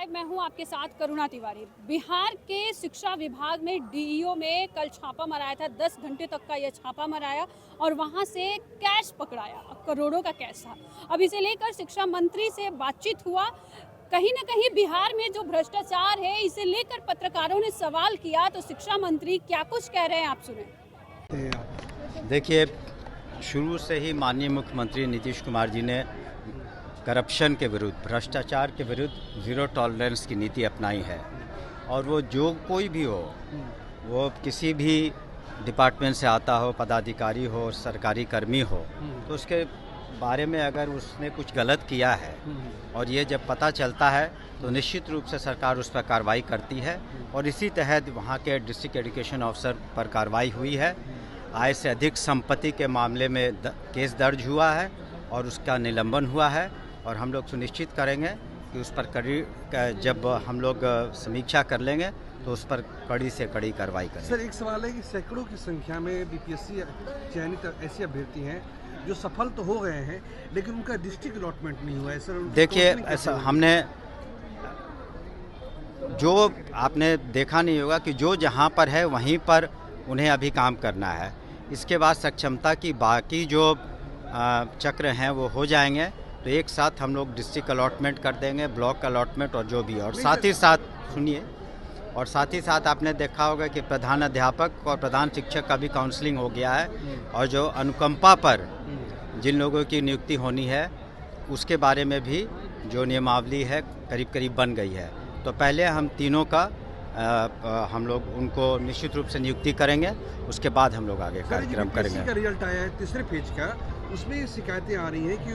Live मैं हूं आपके साथ करुणा तिवारी। बिहार के शिक्षा विभाग में डीईओ में कल छापा मराया था। 10 घंटे तक का यह छापा मराया और वहां से कैश पकड़ाया, करोड़ों का कैश था। अब इसे लेकर शिक्षा मंत्री से बातचीत हुआ। कहीं ना कहीं बिहार में जो भ्रष्टाचार है इसे लेकर पत्रकारों ने सवाल किया, तो शिक्षा मंत्री क्या कुछ कह रहे हैं आप सुने। देखिए, शुरू से ही माननीय मुख्यमंत्री नीतीश कुमार जी ने करप्शन के विरुद्ध, भ्रष्टाचार के विरुद्ध ज़ीरो टॉलरेंस की नीति अपनाई है। और वो जो कोई भी हो, वो किसी भी डिपार्टमेंट से आता हो, पदाधिकारी हो, सरकारी कर्मी हो, तो उसके बारे में अगर उसने कुछ गलत किया है और ये जब पता चलता है तो निश्चित रूप से सरकार उस पर कार्रवाई करती है। और इसी तहत वहाँ के डिस्ट्रिक्ट एजुकेशन ऑफिसर पर कार्रवाई हुई है। आय से अधिक संपत्ति के मामले में केस दर्ज हुआ है और उसका निलंबन हुआ है। और हम लोग सुनिश्चित करेंगे कि उस पर कड़ी, जब हम लोग समीक्षा कर लेंगे तो उस पर कड़ी से कड़ी कार्रवाई करेंगे। सर, एक सवाल है कि सैकड़ों की संख्या में बीपीएससी चयनित ऐसे अभ्यर्थी हैं जो सफल तो हो गए हैं लेकिन उनका डिस्ट्रिक्ट अलॉटमेंट नहीं हुआ है। सर, देखिए, ऐसा हमने जो आपने देखा नहीं होगा कि जो जहाँ पर है वहीं पर उन्हें अभी काम करना है। इसके बाद सक्षमता की बाकी जो चक्र हैं वो हो जाएंगे, तो एक साथ हम लोग डिस्ट्रिक्ट अलॉटमेंट कर देंगे, ब्लॉक अलॉटमेंट और जो भी। और साथ ही साथ सुनिए, और साथ ही साथ आपने देखा होगा कि प्रधान अध्यापक और प्रधान शिक्षक का भी काउंसलिंग हो गया है। और जो अनुकंपा पर जिन लोगों की नियुक्ति होनी है उसके बारे में भी जो नियमावली है करीब करीब बन गई है। तो पहले हम तीनों का हम लोग उनको निश्चित रूप से नियुक्ति करेंगे, उसके बाद हम लोग आगे कार्यक्रम करेंगे। का रिजल्ट आया है तीसरे पेज का, उसमें शिकायतें आ रही हैं कि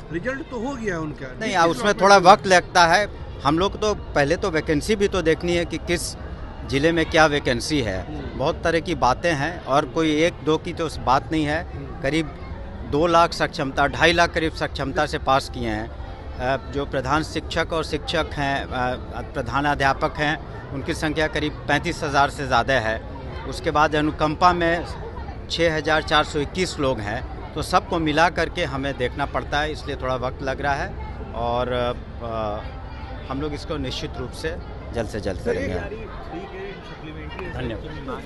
रिजल्ट तो हो गया उनका, नहीं, उसमें थोड़ा वक्त लगता है। हम लोग तो पहले तो वैकेंसी भी तो देखनी है कि किस ज़िले में क्या वैकेंसी है। बहुत तरह की बातें हैं और कोई एक दो की तो बात नहीं है। करीब 2 लाख सक्षमता, 2.5 लाख करीब सक्षमता से पास किए हैं। जो प्रधान शिक्षक और शिक्षक हैं, प्रधानाध्यापक हैं, उनकी संख्या करीब 35,000 से ज़्यादा है। उसके बाद अनुकंपा में 6,421 लोग हैं। तो सबको मिला करके हमें देखना पड़ता है, इसलिए थोड़ा वक्त लग रहा है। और हम लोग इसको निश्चित रूप से जल्द करेंगे। धन्यवाद।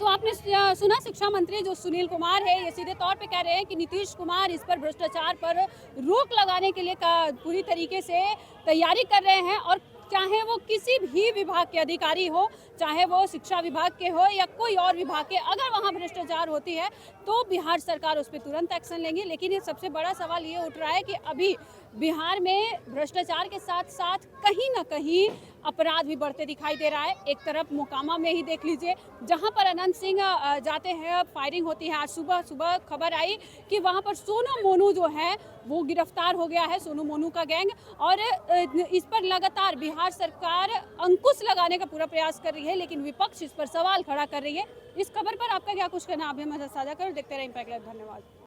तो आपने सुना, शिक्षा मंत्री जो सुनील कुमार है ये सीधे तौर पे कह रहे हैं कि नीतीश कुमार इस पर भ्रष्टाचार पर रोक लगाने के लिए पूरी तरीके से तैयारी कर रहे हैं। और चाहे वो किसी भी विभाग के अधिकारी हो, चाहे वो शिक्षा विभाग के हो या कोई और विभाग के, अगर वहाँ भ्रष्टाचार होती है तो बिहार सरकार उस पर तुरंत एक्शन लेंगी। लेकिन ये सबसे बड़ा सवाल ये उठ रहा है कि अभी बिहार में भ्रष्टाचार के साथ साथ कहीं ना कहीं अपराध भी बढ़ते दिखाई दे रहा है। एक तरफ मोकामा में ही देख लीजिए, जहां पर अनंत सिंह जाते हैं, फायरिंग होती है। आज सुबह खबर आई कि वहां पर सोनू मोनू जो है वो गिरफ्तार हो गया है, सोनू मोनू का गैंग। और इस पर लगातार बिहार सरकार अंकुश लगाने का पूरा प्रयास कर रही है, लेकिन विपक्ष इस पर सवाल खड़ा कर रही है। इस खबर पर आपका क्या कुछ कहना, आप भी हमारे साथ साझा करें। देखते रहें इम्पैक्ट लाइव। धन्यवाद।